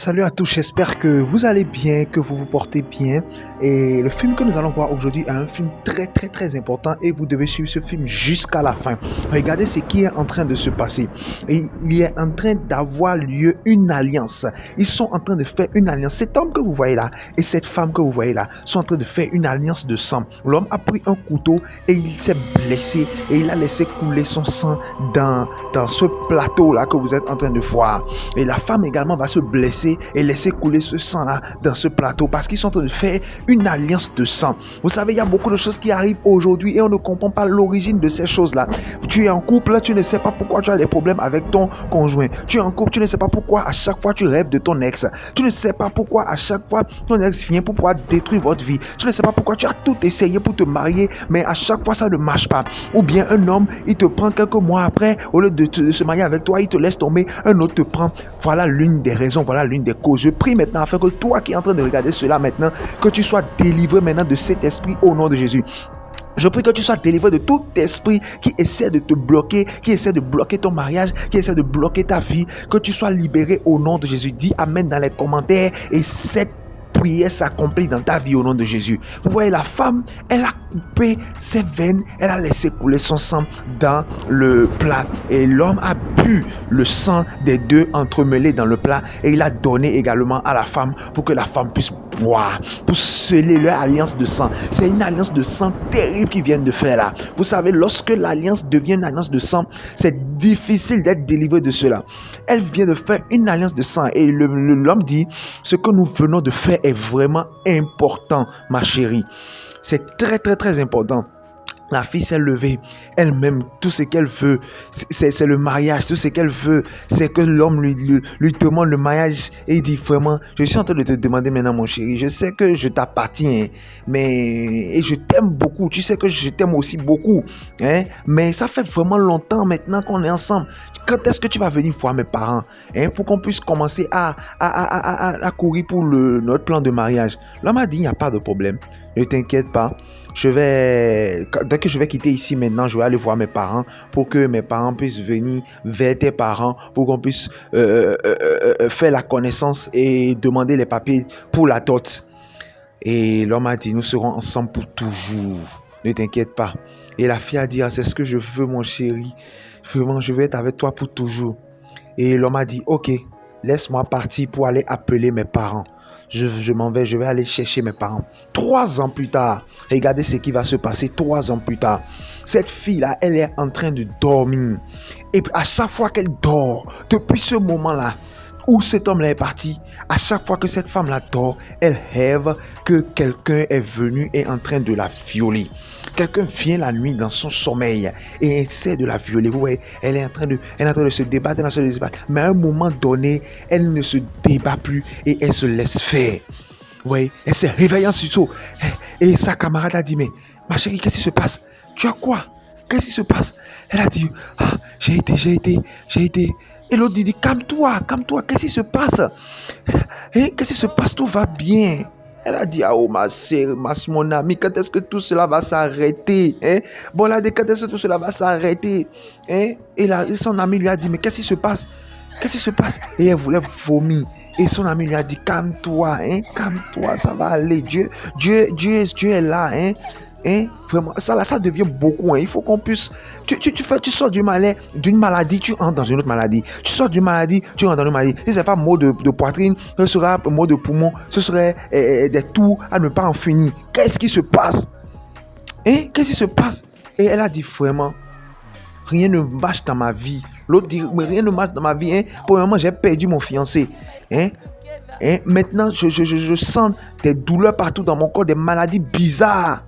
Salut à tous, j'espère que vous allez bien, que vous vous portez bien. Et le film que nous allons voir aujourd'hui est un film très important et vous devez suivre ce film jusqu'à la fin. Regardez ce qui est en train de se passer. Et il est en train d'avoir lieu une alliance. Ils sont en train de faire une alliance. Cet homme que vous voyez là et cette femme que vous voyez là sont en train de faire une alliance de sang. L'homme a pris un couteau et il s'est blessé et il a laissé couler son sang dans ce plateau là que vous êtes en train de voir. Et la femme également va se blesser et laisser couler ce sang là dans ce plateau parce qu'ils sont en train de faire une alliance de sang. Vous savez, il y a beaucoup de choses qui arrivent aujourd'hui et on ne comprend pas l'origine de ces choses là. Tu es en couple, tu ne sais pas pourquoi tu as des problèmes avec ton conjoint. Tu es en couple, tu ne sais pas pourquoi à chaque fois tu rêves de ton ex. Tu ne sais pas pourquoi à chaque fois ton ex vient pour pouvoir détruire votre vie. Tu ne sais pas pourquoi tu as tout essayé pour te marier mais à chaque fois ça ne marche pas. Ou bien un homme, il te prend quelques mois après, au lieu de se marier avec toi, il te laisse tomber, un autre te prend. Voilà l'une des raisons, voilà l'une des causes. Je prie maintenant afin que toi qui es en train de regarder cela maintenant, que tu sois délivré maintenant de cet esprit au nom de Jésus. Je prie que tu sois délivré de tout esprit qui essaie de te bloquer, qui essaie de bloquer ton mariage, qui essaie de bloquer ta vie, que tu sois libéré au nom de Jésus. Dis Amen dans les commentaires et cette prière s'accomplit dans ta vie au nom de Jésus. Vous voyez, la femme, elle a coupé ses veines, elle a laissé couler son sang dans le plat et l'homme a bu le sang des deux entremêlés dans le plat et il a donné également à la femme pour que la femme puisse boire, pour sceller leur alliance de sang. C'est une alliance de sang terrible qu'ils viennent de faire là. Vous savez, lorsque l'alliance devient une alliance de sang, c'est difficile d'être délivré de cela. Elle vient de faire une alliance de sang et l'homme dit, ce que nous venons de faire est vraiment important, ma chérie. C'est très important. La fille s'est levée, elle-même, tout ce qu'elle veut, c'est le mariage, tout ce qu'elle veut, c'est que l'homme lui demande le mariage et il dit vraiment, je suis en train de te demander maintenant mon chéri, je sais que je t'appartiens, et je t'aime beaucoup, tu sais que je t'aime aussi beaucoup, mais ça fait vraiment longtemps maintenant qu'on est ensemble. Quand est-ce que tu vas venir voir mes parents pour qu'on puisse commencer à courir pour notre plan de mariage? L'homme a dit, il n'y a pas de problème, ne t'inquiète pas. Dès que je vais quitter ici maintenant, je vais aller voir mes parents pour que mes parents puissent venir vers tes parents pour qu'on puisse faire la connaissance et demander les papiers pour la dot. Et l'homme a dit, nous serons ensemble pour toujours. Ne t'inquiète pas. Et la fille a dit, c'est ce que je veux mon chéri. Vraiment, je vais être avec toi pour toujours. Et l'homme a dit, ok, laisse-moi partir pour aller appeler mes parents. Je m'en vais, je vais aller chercher mes parents. 3 ans plus tard, regardez ce qui va se passer 3 ans plus tard. Cette fille-là, elle est en train de dormir. Et à chaque fois qu'elle dort, depuis ce moment-là, où cet homme-là est parti, à chaque fois que cette femme-là dort, elle rêve que quelqu'un est venu et est en train de la violer. Quelqu'un vient la nuit dans son sommeil et essaie de la violer. Vous voyez, elle est en train de se débattre, mais à un moment donné, elle ne se débat plus et elle se laisse faire. Vous voyez, elle s'est réveillée en sursaut et sa camarade a dit, mais ma chérie, qu'est-ce qui se passe? Tu as quoi? Qu'est-ce qui se passe? Elle a dit, j'ai été. Et l'autre dit, calme-toi, qu'est-ce qui se passe? Qu'est-ce qui se passe? Tout va bien. Elle a dit, oh ma sœur, mon ami, quand est-ce que tout cela va s'arrêter? Bon, là, quand est-ce que tout cela va s'arrêter? Et son ami lui a dit, mais qu'est-ce qui se passe? Et elle voulait vomir. Et son ami lui a dit, calme-toi, calme-toi, ça va aller. Dieu est là, vraiment, ça devient beaucoup. Il faut qu'on puisse. Tu sors d'une maladie, tu entres dans une autre maladie. Tu sors d'une maladie, tu entres dans une maladie. Si ce n'est pas mot de poitrine, ce sera mot de poumon, ce serait des tours à ne pas en finir. Qu'est-ce qui se passe? Qu'est-ce qui se passe? Et elle a dit vraiment, rien ne marche dans ma vie. L'autre dit, mais rien ne marche dans ma vie. Pour le moment, j'ai perdu mon fiancé. Maintenant, je sens des douleurs partout dans mon corps, des maladies bizarres.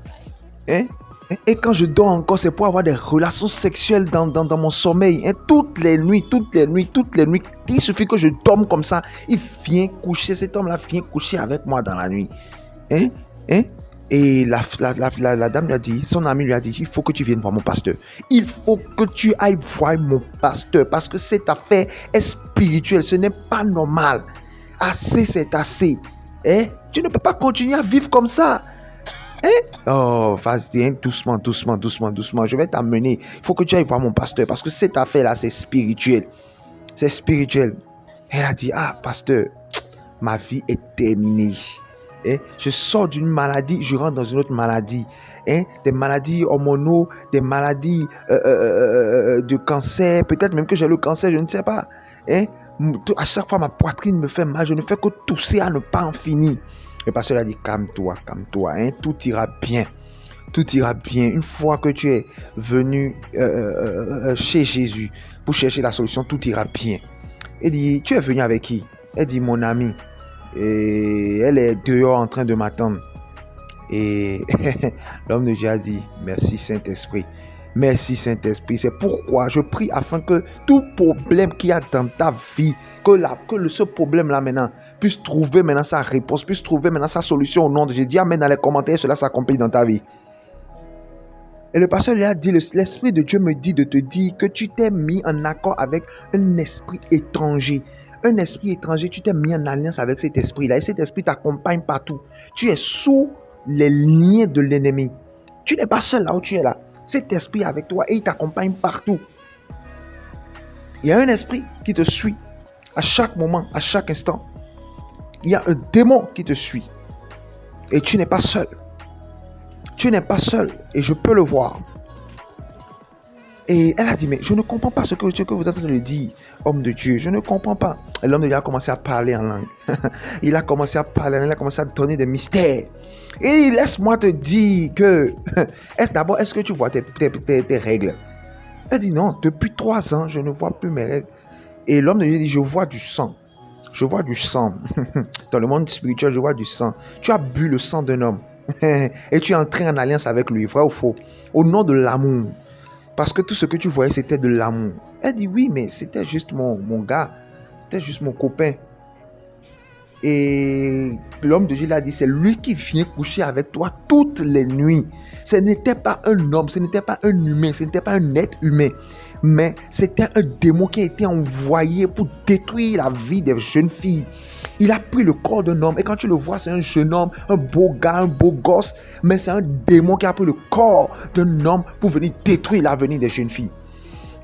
Et quand je dors encore, c'est pour avoir des relations sexuelles dans mon sommeil. Toutes les nuits. Il suffit que je dorme comme ça. Il vient coucher, cet homme-là vient coucher avec moi dans la nuit. Et la dame lui a dit, son ami lui a dit, il faut que tu viennes voir mon pasteur. Il faut que tu ailles voir mon pasteur parce que cette affaire est spirituelle. Ce n'est pas normal. Assez, c'est assez. Tu ne peux pas continuer à vivre comme ça. Oh, vas-y, doucement. Je vais t'amener. Il faut que tu ailles voir mon pasteur parce que cette affaire-là, c'est spirituel. Elle a dit, pasteur, ma vie est terminée. Je sors d'une maladie, je rentre dans une autre maladie. Des maladies hormonaux, des maladies de cancer, peut-être même que j'ai le cancer, je ne sais pas. À chaque fois, ma poitrine me fait mal, je ne fais que tousser à ne pas en finir. Le pasteur a dit, calme-toi, tout ira bien. Tout ira bien. Une fois que tu es venu chez Jésus pour chercher la solution, tout ira bien. Il dit, tu es venu avec qui? Elle dit, mon amie. Et elle est dehors en train de m'attendre. Et l'homme de Dieu a dit, merci Saint-Esprit. Merci Saint-Esprit. C'est pourquoi je prie afin que tout problème qu'il y a dans ta vie, ce problème-là maintenant puisse trouver maintenant sa réponse, puisse trouver maintenant sa solution au nom de Jésus. Dis amen dans les commentaires, cela s'accomplit dans ta vie. Et le pasteur lui a dit, l'Esprit de Dieu me dit de te dire que tu t'es mis en accord avec un esprit étranger. Un esprit étranger, tu t'es mis en alliance avec cet esprit-là. Et cet esprit t'accompagne partout. Tu es sous les liens de l'ennemi. Tu n'es pas seul là où tu es là. Cet esprit est avec toi et il t'accompagne partout. Il y a un esprit qui te suit à chaque moment, à chaque instant. Il y a un démon qui te suit. Et tu n'es pas seul. Tu n'es pas seul et je peux le voir. Et elle a dit, mais je ne comprends pas ce que vous êtes en train de dire, homme de Dieu. Je ne comprends pas. Et l'homme de Dieu a commencé à parler en langue. Il a commencé à parler, il a commencé à donner des mystères. Et laisse-moi te dire que, d'abord, est-ce que tu vois tes règles? Elle dit, non, depuis 3 ans, je ne vois plus mes règles. Et l'homme de Dieu dit, je vois du sang. Je vois du sang. Dans le monde spirituel, je vois du sang. Tu as bu le sang d'un homme. Et tu es entré en alliance avec lui, vrai ou faux? Au nom de l'amour. Parce que tout ce que tu voyais, c'était de l'amour. Elle dit, oui, mais c'était juste mon gars. C'était juste mon copain. Et l'homme de Dieu l'a dit, c'est lui qui vient coucher avec toi toutes les nuits. Ce n'était pas un homme, ce n'était pas un humain, ce n'était pas un être humain. Mais c'était un démon qui a été envoyé pour détruire la vie des jeunes filles. Il a pris le corps d'un homme. Et quand tu le vois, c'est un jeune homme, un beau gars, un beau gosse. Mais c'est un démon qui a pris le corps d'un homme pour venir détruire l'avenir des jeunes filles.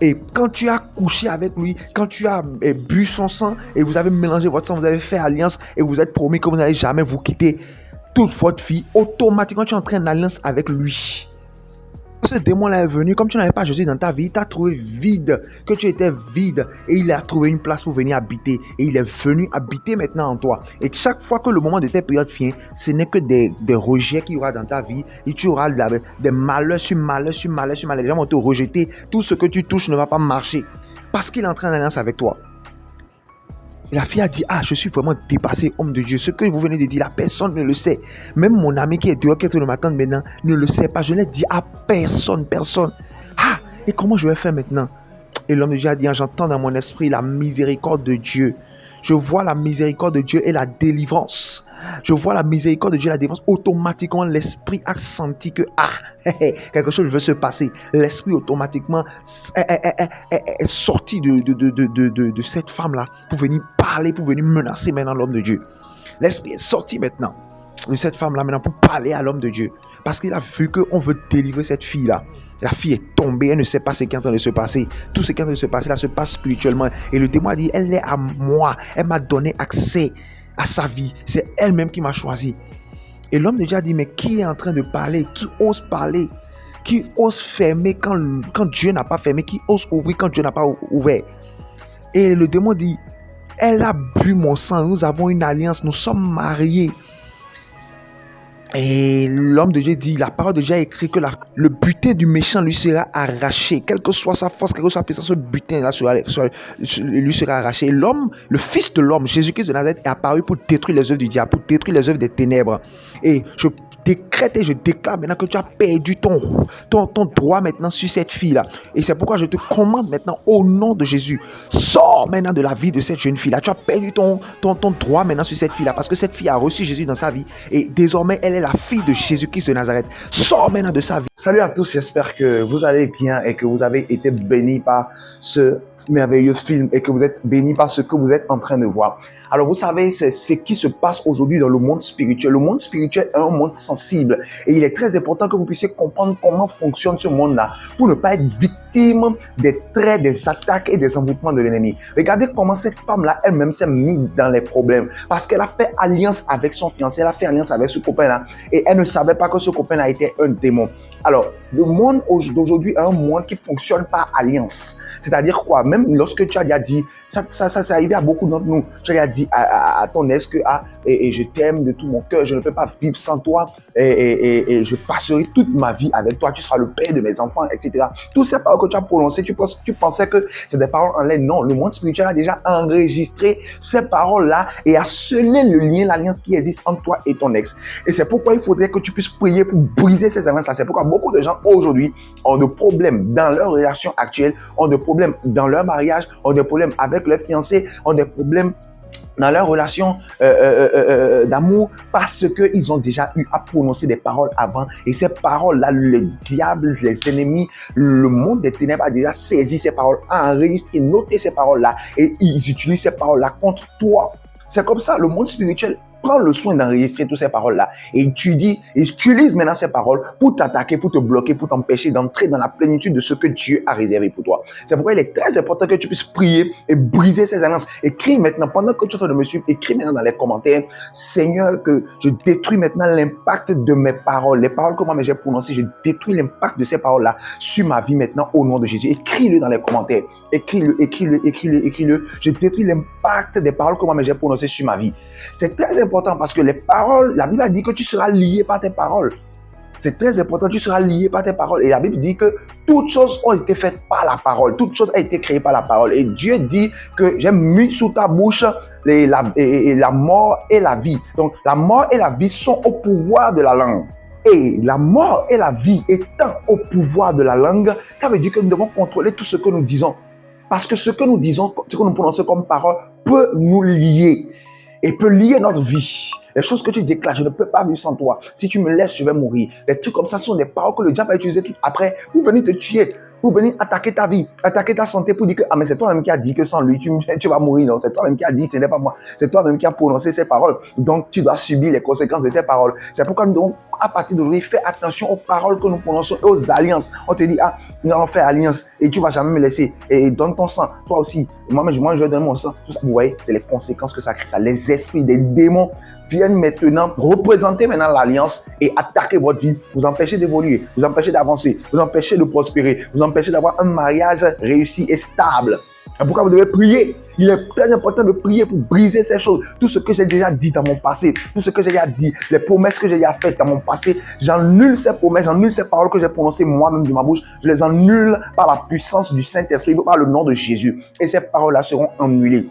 Et quand tu as couché avec lui, quand tu as bu son sang et vous avez mélangé votre sang, vous avez fait alliance et vous êtes promis que vous n'allez jamais vous quitter, toute votre vie, automatiquement tu es entré en alliance avec lui. Ce démon-là est venu, comme tu n'avais pas Jésus dans ta vie, il t'a trouvé vide, que tu étais vide, et il a trouvé une place pour venir habiter, et il est venu habiter maintenant en toi. Et chaque fois que le moment de tes périodes vient, ce n'est que des rejets qu'il y aura dans ta vie, et tu auras des malheurs sur malheurs sur malheurs sur malheurs. Les gens vont te rejeter, tout ce que tu touches ne va pas marcher, parce qu'il est en train d'alliance avec toi. Et la fille a dit, je suis vraiment dépassé, homme de Dieu. Ce que vous venez de dire, la personne ne le sait. Même mon ami qui est dehors, qui est le matin maintenant, ne le sait pas. Je ne l'ai dit à personne. Et comment je vais faire maintenant? Et l'homme de Dieu a dit, j'entends dans mon esprit la miséricorde de Dieu. Je vois la miséricorde de Dieu et la délivrance. Je vois la miséricorde de Dieu et la délivrance. Automatiquement, l'esprit a senti que quelque chose veut se passer. L'esprit automatiquement est sorti de cette femme-là pour venir parler, pour venir menacer maintenant l'homme de Dieu. L'esprit est sorti maintenant de cette femme-là maintenant pour parler à l'homme de Dieu. Parce qu'il a vu qu'on veut délivrer cette fille-là. La fille est tombée, elle ne sait pas ce qui est en train de se passer. Tout ce qui est en train de se passer là se passe spirituellement. Et le démon a dit, elle est à moi. Elle m'a donné accès à sa vie. C'est elle-même qui m'a choisi. Et l'homme de Dieu a dit, mais qui est en train de parler? Qui ose parler? Qui ose fermer quand Dieu n'a pas fermé? Qui ose ouvrir quand Dieu n'a pas ouvert? Et le démon dit, elle a bu mon sang. Nous avons une alliance. Nous sommes mariés. Et l'homme de Dieu dit, la parole de Dieu a écrit que le butin du méchant lui sera arraché. Quelle que soit sa force, quelle que soit sa puissance, ce butin-là lui sera arraché. Et l'homme, le fils de l'homme, Jésus-Christ de Nazareth, est apparu pour détruire les œuvres du diable, pour détruire les œuvres des ténèbres. Et je décrète et je déclare maintenant que tu as perdu ton droit maintenant sur cette fille-là. Et c'est pourquoi je te commande maintenant au nom de Jésus, sors maintenant de la vie de cette jeune fille-là. Tu as perdu ton droit maintenant sur cette fille-là parce que cette fille a reçu Jésus dans sa vie et désormais elle est la fille de Jésus-Christ de Nazareth. Sors maintenant de sa vie. Salut à tous, j'espère que vous allez bien et que vous avez été bénis par ce merveilleux film et que vous êtes bénis par ce que vous êtes en train de voir. Alors vous savez, c'est ce qui se passe aujourd'hui dans le monde spirituel. Le monde spirituel est un monde sensible et il est très important que vous puissiez comprendre comment fonctionne ce monde-là pour ne pas être victime des traits, des attaques et des envoûtements de l'ennemi. Regardez comment cette femme-là elle-même s'est mise dans les problèmes parce qu'elle a fait alliance avec son fiancé, elle a fait alliance avec ce copain-là et elle ne savait pas que ce copain-là était un démon. Alors, le monde d'aujourd'hui est un monde qui fonctionne par alliance. C'est-à-dire quoi? Même lorsque tu as déjà dit, ça c'est arrivé à beaucoup d'entre nous, tu as déjà dit à ton ex que je t'aime de tout mon cœur, je ne peux pas vivre sans toi et je passerai toute ma vie avec toi, tu seras le père de mes enfants, etc. Toutes ces paroles que tu as prononcées, tu pensais que c'est des paroles en l'air. Non, le monde spirituel a déjà enregistré ces paroles-là et a scellé le lien, l'alliance qui existe entre toi et ton ex. Et c'est pourquoi il faudrait que tu puisses prier pour briser ces alliances-là. C'est pourquoi beaucoup de gens aujourd'hui ont des problèmes dans leur relation actuelle, ont des problèmes dans leur mariage, ont des problèmes avec leurs fiancés, ont des problèmes dans leur relation d'amour parce qu'ils ont déjà eu à prononcer des paroles avant. Et ces paroles-là, le diable, les ennemis, le monde des ténèbres a déjà saisi ces paroles, a enregistré, noté ces paroles-là et ils utilisent ces paroles-là contre toi. C'est comme ça, le monde spirituel prend le soin d'enregistrer toutes ces paroles-là et tu utilises maintenant ces paroles pour t'attaquer, pour te bloquer, pour t'empêcher d'entrer dans la plénitude de ce que Dieu a réservé pour toi. C'est pourquoi il est très important que tu puisses prier et briser ces alliances. Écris maintenant, pendant que tu es en train de me suivre, écris maintenant dans les commentaires, Seigneur, que je détruis maintenant l'impact de mes paroles. Les paroles que moi j'ai prononcées, je détruis l'impact de ces paroles-là sur ma vie maintenant au nom de Jésus. Écris-le dans les commentaires. Écris-le. Je détruis l'impact des paroles que moi j'ai prononcées sur ma vie. C'est très important parce que les paroles, la Bible a dit que tu seras lié par tes paroles. C'est très important, tu seras lié par tes paroles. Et la Bible dit que toutes choses ont été faites par la parole. Toutes choses ont été créées par la parole. Et Dieu dit que j'ai mis sous ta bouche la mort et la vie. Donc la mort et la vie sont au pouvoir de la langue. Et la mort et la vie étant au pouvoir de la langue, ça veut dire que nous devons contrôler tout ce que nous disons. Parce que ce que nous disons, ce que nous prononçons comme parole peut nous lier. Et peut lier notre vie. Les choses que tu déclares, je ne peux pas vivre sans toi. Si tu me laisses, je vais mourir. Les trucs comme ça sont des paroles que le diable va utiliser tout après pour venir te tuer, pour venir attaquer ta vie, attaquer ta santé, pour dire que mais c'est toi-même qui as dit que sans lui, tu vas mourir. Non, c'est toi-même qui as dit, ce n'est pas moi. C'est toi-même qui as prononcé ces paroles. Donc, tu dois subir les conséquences de tes paroles. C'est pourquoi nous devons, à partir d'aujourd'hui, faire attention aux paroles que nous prononçons et aux alliances. On te dit, nous allons faire alliance et tu ne vas jamais me laisser. Et donne ton sang, toi aussi. Moi, je vais donner mon sang. Tout ça, vous voyez, c'est les conséquences que ça crée. Ça, les esprits des démons viennent maintenant représenter maintenant l'alliance et attaquer votre vie, vous empêcher d'évoluer, vous empêcher d'avancer, vous empêcher de prospérer, vous empêcher d'avoir un mariage réussi et stable. C'est pourquoi vous devez prier. Il est très important de prier pour briser ces choses. Tout ce que j'ai déjà dit dans mon passé, tout ce que j'ai déjà dit, les promesses que j'ai déjà faites dans mon passé, j'annule ces promesses, j'annule ces paroles que j'ai prononcées moi-même de ma bouche. Je les annule par la puissance du Saint-Esprit, par le nom de Jésus. Et ces paroles-là seront annulées.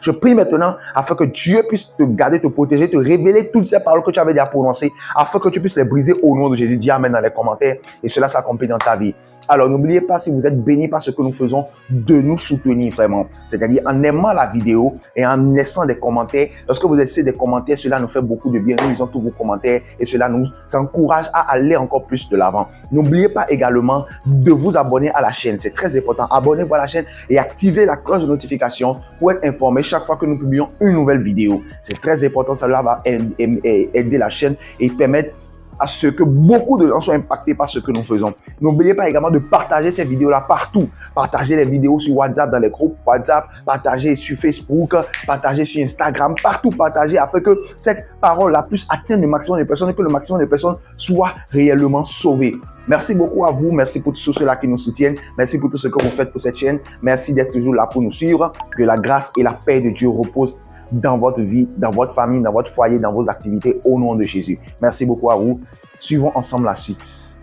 Je prie maintenant afin que Dieu puisse te garder, te protéger, te révéler toutes ces paroles que tu avais déjà prononcées, afin que tu puisses les briser au nom de Jésus. Dis Amen dans les commentaires et cela s'accomplit dans ta vie. Alors n'oubliez pas, si vous êtes béni par ce que nous faisons, de nous soutenir vraiment. C'est-à-dire en aimant la vidéo et en laissant des commentaires. Lorsque vous laissez des commentaires, cela nous fait beaucoup de bien. Nous lisons tous vos commentaires et cela nous encourage à aller encore plus de l'avant. N'oubliez pas également de vous abonner à la chaîne. C'est très important. Abonnez-vous à la chaîne et activez la cloche de notification pour être informé chaque fois que nous publions une nouvelle vidéo. C'est très important, cela va aider la chaîne et permettre à ce que beaucoup de gens soient impactés par ce que nous faisons. N'oubliez pas également de partager ces vidéos-là partout. Partagez les vidéos sur WhatsApp, dans les groupes WhatsApp, partagez sur Facebook, partagez sur Instagram, partout partagez afin que cette parole-là puisse atteindre le maximum de personnes et que le maximum de personnes soient réellement sauvées. Merci beaucoup à vous. Merci pour tous ceux-là qui nous soutiennent. Merci pour tout ce que vous faites pour cette chaîne. Merci d'être toujours là pour nous suivre. Que la grâce et la paix de Dieu reposent dans votre vie, dans votre famille, dans votre foyer, dans vos activités, au nom de Jésus. Merci beaucoup à vous. Suivons ensemble la suite.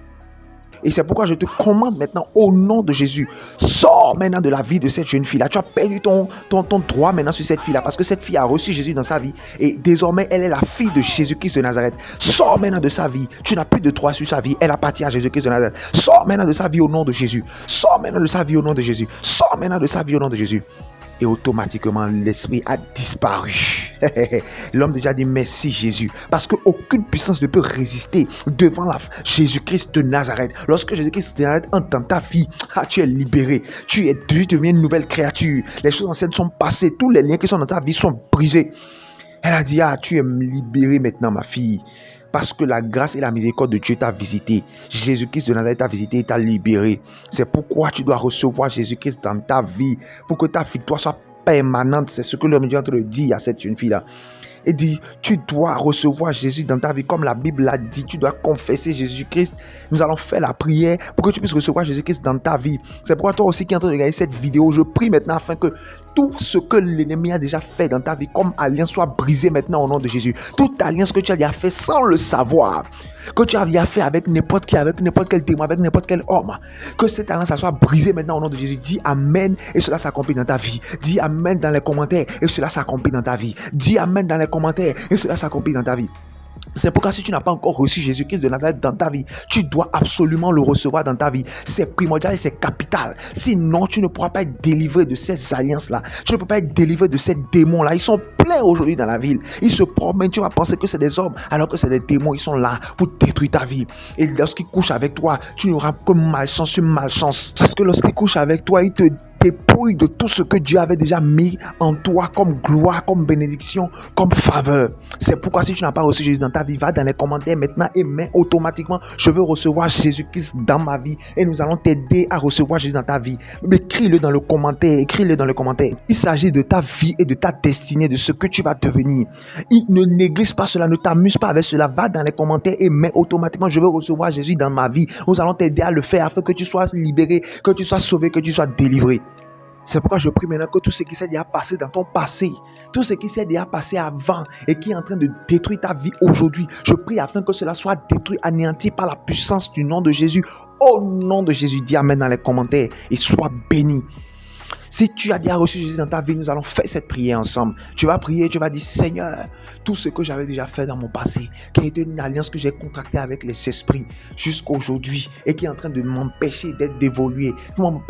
Et c'est pourquoi je te commande maintenant au nom de Jésus, sors maintenant de la vie de cette jeune fille-là. Tu as perdu ton droit maintenant sur cette fille-là parce que cette fille a reçu Jésus dans sa vie et désormais elle est la fille de Jésus-Christ de Nazareth. Sors maintenant de sa vie. Tu n'as plus de droit sur sa vie. Elle appartient à Jésus-Christ de Nazareth. Sors maintenant de sa vie au nom de Jésus. Sors maintenant de sa vie au nom de Jésus. Sors maintenant de sa vie au nom de Jésus. Et automatiquement, l'esprit a disparu. L'homme déjà dit merci Jésus. Parce qu'aucune puissance ne peut résister devant Jésus-Christ de Nazareth. Lorsque Jésus-Christ de Nazareth entend ta vie, tu es libéré. Tu deviens une nouvelle créature. Les choses anciennes sont passées. Tous les liens qui sont dans ta vie sont brisés. Elle a dit, tu es libérée maintenant ma fille. Parce que la grâce et la miséricorde de Dieu t'a visité. Jésus-Christ de Nazareth t'a visité et t'a libéré. C'est pourquoi tu dois recevoir Jésus-Christ dans ta vie. Pour que ta victoire soit permanente. C'est ce que l'homme est en train de dire à cette jeune fille-là. Il dit, tu dois recevoir Jésus dans ta vie. Comme la Bible l'a dit, tu dois confesser Jésus-Christ. Nous allons faire la prière pour que tu puisses recevoir Jésus-Christ dans ta vie. C'est pourquoi toi aussi qui es en train de regarder cette vidéo, je prie maintenant afin que tout ce que l'ennemi a déjà fait dans ta vie comme alliance soit brisé maintenant au nom de Jésus. Toute alliance que tu as déjà fait sans le savoir, que tu as déjà fait avec n'importe qui, avec n'importe quel démon, avec n'importe quel homme, que cette alliance soit brisée maintenant au nom de Jésus. Dis Amen et cela s'accomplit dans ta vie. Dis Amen dans les commentaires et cela s'accomplit dans ta vie. Dis Amen dans les commentaires et cela s'accomplit dans ta vie. C'est pourquoi si tu n'as pas encore reçu Jésus-Christ de Nazareth dans ta vie, tu dois absolument le recevoir dans ta vie. C'est primordial et c'est capital. Sinon, tu ne pourras pas être délivré de ces alliances-là. Tu ne peux pas être délivré de ces démons-là. Ils sont pleins aujourd'hui dans la ville. Ils se promènent. Tu vas penser que c'est des hommes alors que c'est des démons. Ils sont là pour détruire ta vie. Et lorsqu'ils couchent avec toi, tu n'auras que malchance sur malchance. Parce que lorsqu'ils couchent avec toi, ils te dépouille de tout ce que Dieu avait déjà mis en toi comme gloire, comme bénédiction, comme faveur. C'est pourquoi si tu n'as pas reçu Jésus dans ta vie, va dans les commentaires maintenant et mets automatiquement, je veux recevoir Jésus-Christ dans ma vie et nous allons t'aider à recevoir Jésus dans ta vie. Mais écris-le dans le commentaire, écris-le dans le commentaire. Il s'agit de ta vie et de ta destinée, de ce que tu vas devenir. Ne néglige pas cela, ne t'amuse pas avec cela. Va dans les commentaires et mets automatiquement, je veux recevoir Jésus dans ma vie. Nous allons t'aider à le faire afin que tu sois libéré, que tu sois sauvé, que tu sois délivré. C'est pourquoi je prie maintenant que tout ce qui s'est déjà passé dans ton passé, tout ce qui s'est déjà passé avant et qui est en train de détruire ta vie aujourd'hui, je prie afin que cela soit détruit, anéanti par la puissance du nom de Jésus. Au nom de Jésus, dis Amen dans les commentaires et sois béni. Si tu as déjà reçu Jésus dans ta vie, nous allons faire cette prière ensemble. Tu vas prier, tu vas dire, Seigneur, tout ce que j'avais déjà fait dans mon passé, qui a été une alliance que j'ai contractée avec les esprits jusqu'à aujourd'hui et qui est en train de m'empêcher d'être d'évoluer,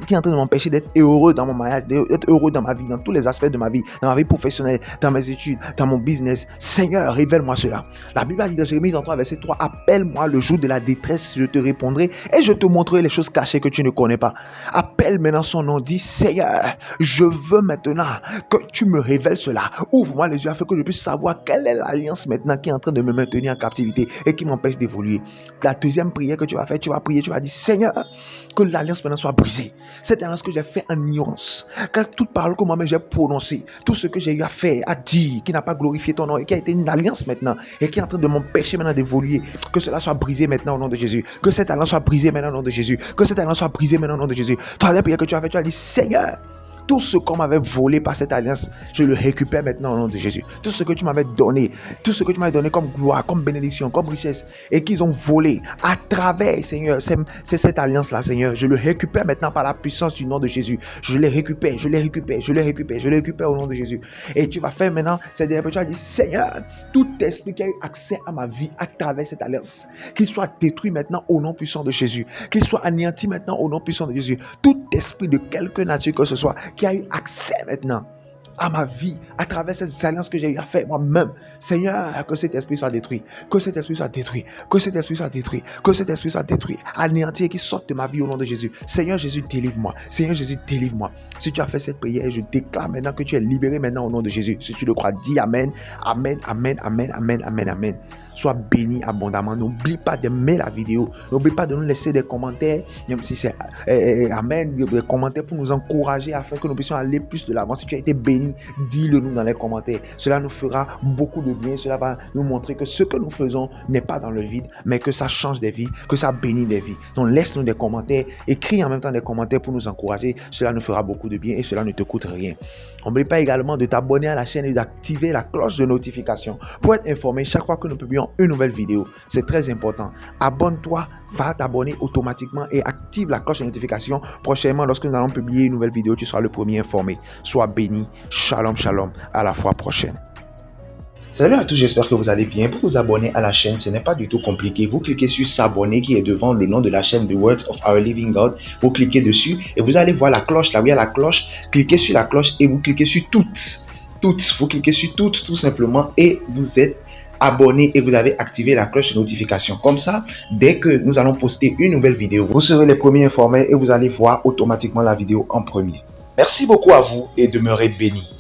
qui est en train de m'empêcher d'être heureux dans mon mariage, d'être heureux dans ma vie, dans tous les aspects de ma vie, dans ma vie professionnelle, dans mes études, dans mon business. Seigneur, révèle-moi cela. La Bible a dit dans Jérémie 33, verset 3, appelle-moi le jour de la détresse, je te répondrai et je te montrerai les choses cachées que tu ne connais pas. Appelle maintenant son nom, dis Seigneur, je veux maintenant que tu me révèles cela. Ouvre-moi les yeux afin que je puisse savoir quelle est l'alliance maintenant qui est en train de me maintenir en captivité et qui m'empêche d'évoluer. La deuxième prière que tu vas faire, tu vas prier, tu vas dire Seigneur, que l'alliance maintenant soit brisée. Cette alliance que j'ai fait en ignorance, car toute parole que moi-même j'ai prononcée, tout ce que j'ai eu à faire, à dire, qui n'a pas glorifié ton nom et qui a été une alliance maintenant et qui est en train de m'empêcher maintenant d'évoluer, que cela soit brisé maintenant au nom de Jésus. Que cette alliance soit brisée maintenant au nom de Jésus. Que cette alliance soit brisée maintenant au nom de Jésus. Troisième prière que tu as fait, tu as dit Seigneur, tout ce qu'on m'avait volé par cette alliance, je le récupère maintenant au nom de Jésus. Tout ce que tu m'avais donné, tout ce que tu m'avais donné comme gloire, comme bénédiction, comme richesse, et qu'ils ont volé à travers, Seigneur, c'est cette alliance-là, Seigneur. Je le récupère maintenant par la puissance du nom de Jésus. Je les récupère, je les récupère, je les récupère, je les récupère au nom de Jésus. Et tu vas faire maintenant, c'est des tu vas dire, Seigneur, tout esprit qui a eu accès à ma vie à travers cette alliance, qu'il soit détruit maintenant au nom puissant de Jésus, qu'il soit anéanti maintenant au nom puissant de Jésus. Tout esprit de quelque nature que ce soit, qui a eu accès maintenant à ma vie, à travers cette alliance que j'ai eu à faire moi-même. Seigneur, que cet esprit soit détruit, que cet esprit soit détruit, que cet esprit soit détruit, que cet esprit soit détruit, anéanti et qui sorte de ma vie au nom de Jésus. Seigneur Jésus, délivre-moi. Seigneur Jésus, délivre-moi. Si tu as fait cette prière, je déclare maintenant que tu es libéré maintenant au nom de Jésus. Si tu le crois, dis Amen, Amen, Amen, Amen, Amen, Amen, Amen. Sois béni abondamment. N'oublie pas d'aimer la vidéo. N'oublie pas de nous laisser des commentaires. Même si c'est Amen, des commentaires pour nous encourager afin que nous puissions aller plus de l'avant. Si tu as été béni, dis-le nous dans les commentaires. Cela nous fera beaucoup de bien. Cela va nous montrer que ce que nous faisons n'est pas dans le vide, mais que ça change des vies, que ça bénit des vies. Donc laisse-nous des commentaires. Écris en même temps des commentaires pour nous encourager. Cela nous fera beaucoup de bien et cela ne te coûte rien. N'oublie pas également de t'abonner à la chaîne et d'activer la cloche de notification pour être informé chaque fois que nous publions une nouvelle vidéo. C'est très important. Abonne-toi, va t'abonner automatiquement et active la cloche de notification. Prochainement, lorsque nous allons publier une nouvelle vidéo, tu seras le premier informé. Sois béni. Shalom, shalom. À la fois prochaine. Salut à tous, j'espère que vous allez bien. Pour vous abonner à la chaîne, ce n'est pas du tout compliqué. Vous cliquez sur s'abonner qui est devant le nom de la chaîne The Words of Our Living God. Vous cliquez dessus et vous allez voir la cloche, là où il y a la cloche. Cliquez sur la cloche et vous cliquez sur toutes. Vous cliquez sur toutes tout simplement et vous êtes abonné et vous avez activé la cloche de notification. Comme ça, dès que nous allons poster une nouvelle vidéo, vous serez les premiers informés et vous allez voir automatiquement la vidéo en premier. Merci beaucoup à vous et demeurez bénis.